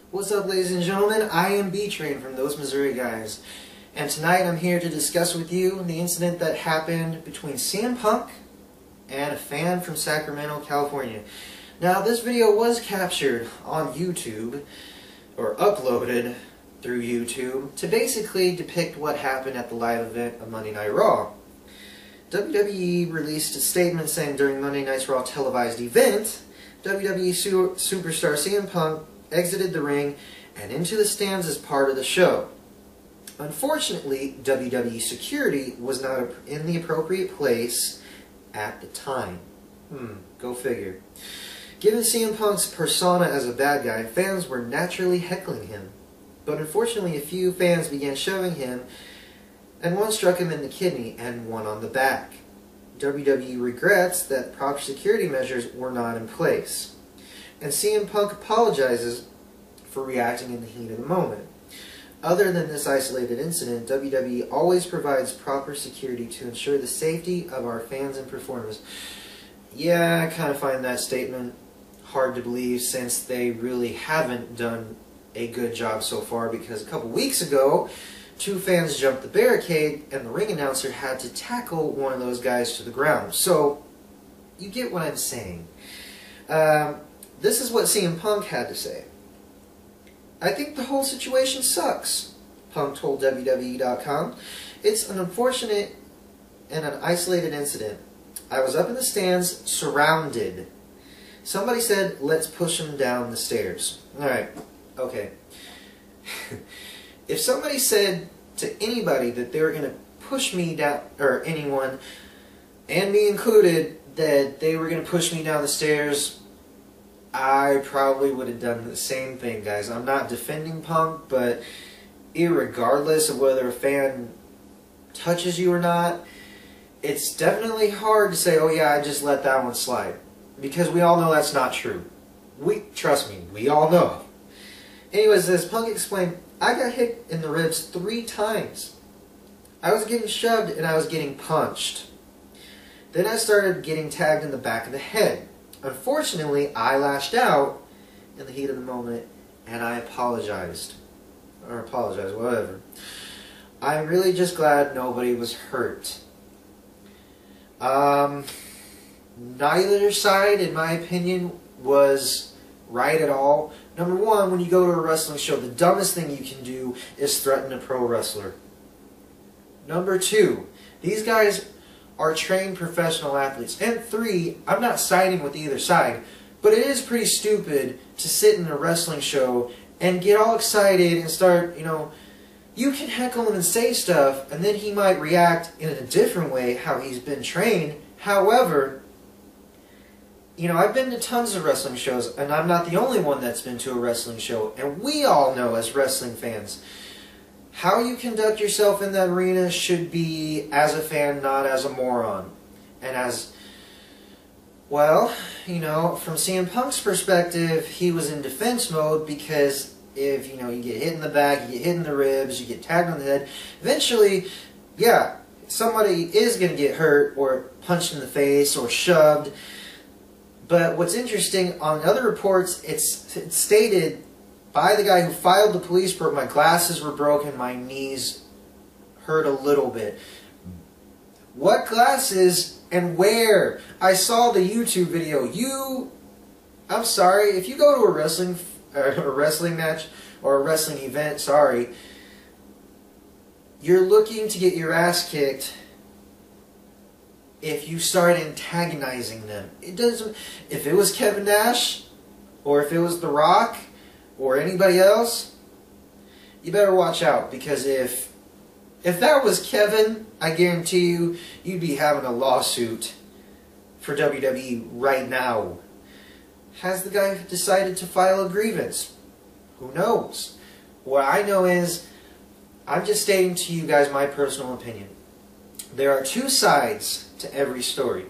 What's up, ladies and gentlemen? I am B-Train from Those Missouri Guys, and tonight I'm here to discuss with you the incident that happened between CM Punk and a fan from Sacramento, California. Now, this video was captured on YouTube, or uploaded through YouTube, to basically depict what happened at the live event of Monday Night Raw. WWE released a statement saying during Monday Night's Raw televised event, WWE superstar CM Punk exited the ring and into the stands as part of the show. Unfortunately, WWE security was not in the appropriate place at the time. Go figure. Given CM Punk's persona as a bad guy, fans were naturally heckling him. But unfortunately, a few fans began shoving him, and one struck him in the kidney and one on the back. WWE regrets that proper security measures were not in place. And CM Punk apologizes for reacting in the heat of the moment. Other than this isolated incident, WWE always provides proper security to ensure the safety of our fans and performers. Yeah, I kind of find that statement hard to believe, since they really haven't done a good job so far, because a couple weeks ago, two fans jumped the barricade and the ring announcer had to tackle one of those guys to the ground. So, you get what I'm saying. This is what CM Punk had to say. "I think the whole situation sucks," Punk told WWE.com. "It's an unfortunate and an isolated incident. I was up in the stands, surrounded. Somebody said, 'Let's push him down the stairs.'" Alright, okay. If somebody said to anybody that they were going to push me down, or anyone, and me included, that they were going to push me down the stairs, I probably would have done the same thing, guys. I'm not defending Punk, but irregardless of whether a fan touches you or not, it's definitely hard to say, "Oh yeah, I just let that one slide." Because we all know that's not true. Trust me, we all know. Anyways, as Punk explained, "I got hit in the ribs 3 times. I was getting shoved and I was getting punched. Then I started getting tagged in the back of the head. Unfortunately, I lashed out in the heat of the moment and I apologized." Or apologized, whatever. "I'm really just glad nobody was hurt." Neither side, in my opinion, was right at all. Number one, when you go to a wrestling show, the dumbest thing you can do is threaten a pro wrestler. Number two, these guys are trained professional athletes. And 3, I'm not siding with either side, but it is pretty stupid to sit in a wrestling show and get all excited and start, you can heckle him and say stuff, and then he might react in a different way, how he's been trained. However, I've been to tons of wrestling shows, and I'm not the only one that's been to a wrestling show, and we all know as wrestling fans, how you conduct yourself in that arena should be as a fan, not as a moron. And as, well, from CM Punk's perspective, he was in defense mode, because if, you get hit in the back, you get hit in the ribs, you get tagged on the head, eventually, yeah, somebody is going to get hurt, or punched in the face, or shoved. But what's interesting, on other reports, it's stated by the guy who filed the police report, "My glasses were broken, my knees hurt a little bit." What glasses and where? I saw the YouTube video. I'm sorry, if you go to a wrestling match, or a wrestling event, sorry, you're looking to get your ass kicked if you start antagonizing them. It doesn't. If it was Kevin Nash, or if it was The Rock, or anybody else, you better watch out, because if that was Kevin, I guarantee you, you'd be having a lawsuit for WWE right now. Has the guy decided to file a grievance? Who knows? What I know is, I'm just stating to you guys my personal opinion. There are 2 sides to every story.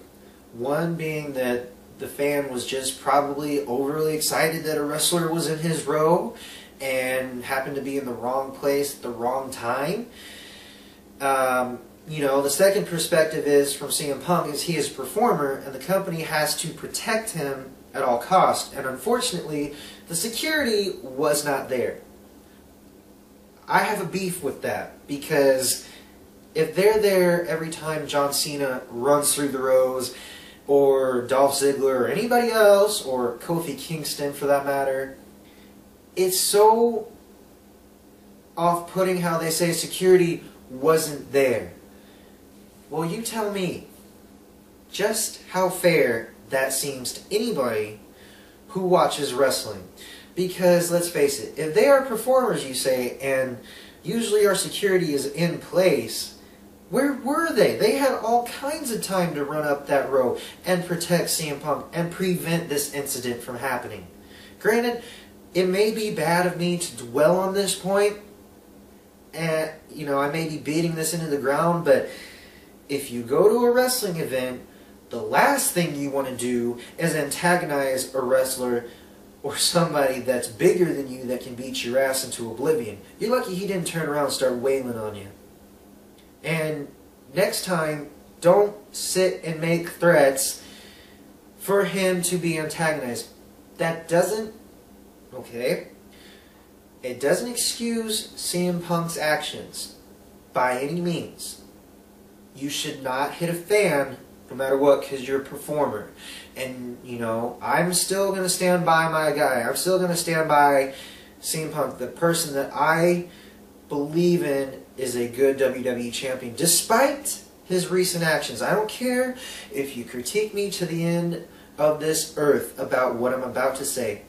One being that the fan was just probably overly excited that a wrestler was in his row and happened to be in the wrong place at the wrong time. The second perspective is from CM Punk, is he is a performer and the company has to protect him at all costs. And unfortunately, the security was not there. I have a beef with that, because if they're there every time John Cena runs through the rows, or Dolph Ziggler, or anybody else, or Kofi Kingston for that matter, it's so off-putting how they say security wasn't there. Well, you tell me just how fair that seems to anybody who watches wrestling. Because, let's face it, if they are performers, you say, and usually our security is in place, where were they? They had all kinds of time to run up that row and protect CM Punk and prevent this incident from happening. Granted, it may be bad of me to dwell on this point, and, you know, I may be beating this into the ground, but if you go to a wrestling event, the last thing you want to do is antagonize a wrestler or somebody that's bigger than you that can beat your ass into oblivion. You're lucky he didn't turn around and start wailing on you. And next time, don't sit and make threats for him to be antagonized. That doesn't, okay, it doesn't excuse CM Punk's actions by any means. You should not hit a fan no matter what, because you're a performer. And, you know, I'm still going to stand by my guy. I'm still going to stand by CM Punk, the person that I believe in is a good WWE champion, despite his recent actions. I don't care if you critique me to the end of this earth about what I'm about to say.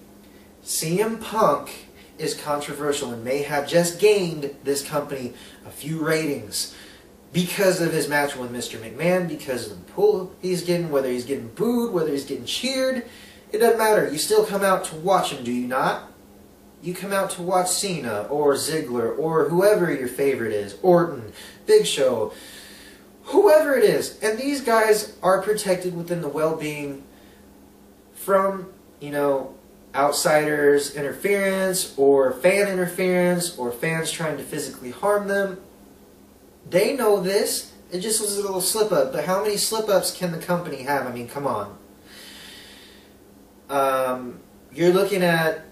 CM Punk is controversial and may have just gained this company a few ratings because of his match with Mr. McMahon, because of the pull he's getting, whether he's getting booed, whether he's getting cheered. It doesn't matter. You still come out to watch him, do you not? You come out to watch Cena, or Ziggler, or whoever your favorite is. Orton, Big Show, whoever it is. And these guys are protected within the well-being from, you know, outsiders' interference, or fan interference, or fans trying to physically harm them. They know this. It just was a little slip-up. But how many slip-ups can the company have? I mean, come on. You're looking at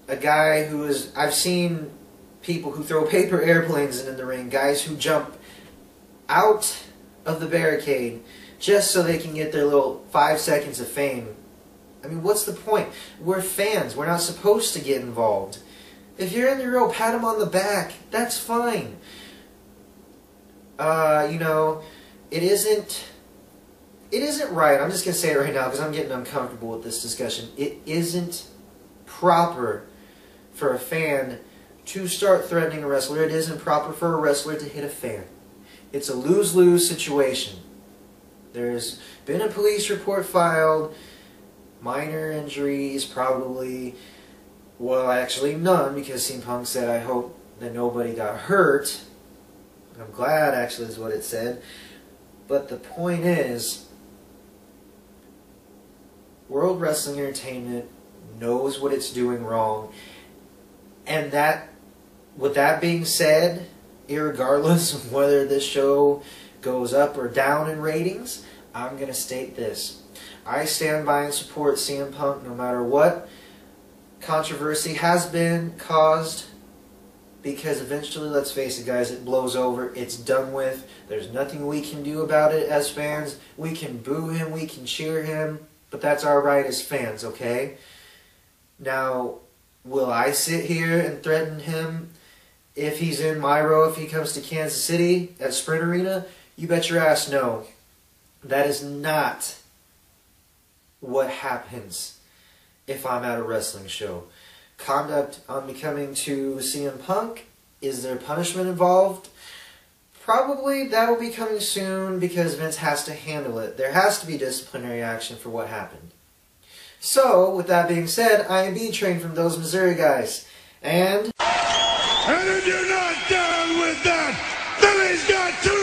a guy who is... I've seen people who throw paper airplanes into the ring. Guys who jump out of the barricade just so they can get their little 5 seconds of fame. I mean, what's the point? We're fans. We're not supposed to get involved. If you're in the row, pat him on the back. That's fine. You know, it isn't right. I'm just going to say it right now because I'm getting uncomfortable with this discussion. It isn't proper for a fan to start threatening a wrestler. It isn't proper for a wrestler to hit a fan. It's a lose-lose situation. There's been a police report filed, minor injuries probably, well, actually none, because CM Punk said, I hope that nobody got hurt. I'm glad, actually, is what it said. But the point is, World Wrestling Entertainment knows what it's doing wrong. And that, with that being said, irregardless of whether this show goes up or down in ratings, I'm going to state this. I stand by and support CM Punk no matter what controversy has been caused. Because eventually, let's face it, guys, it blows over. It's done with. There's nothing we can do about it as fans. We can boo him, we can cheer him, but that's our right as fans, okay? Now, will I sit here and threaten him if he's in my row, if he comes to Kansas City at Sprint Arena? You bet your ass no. That is not what happens if I'm at a wrestling show. Conduct unbecoming to CM Punk, is there punishment involved? Probably that'll be coming soon because Vince has to handle it. There has to be disciplinary action for what happened. So, with that being said, I am being trained from those Missouri guys. And if you're not down with that, Billy's got two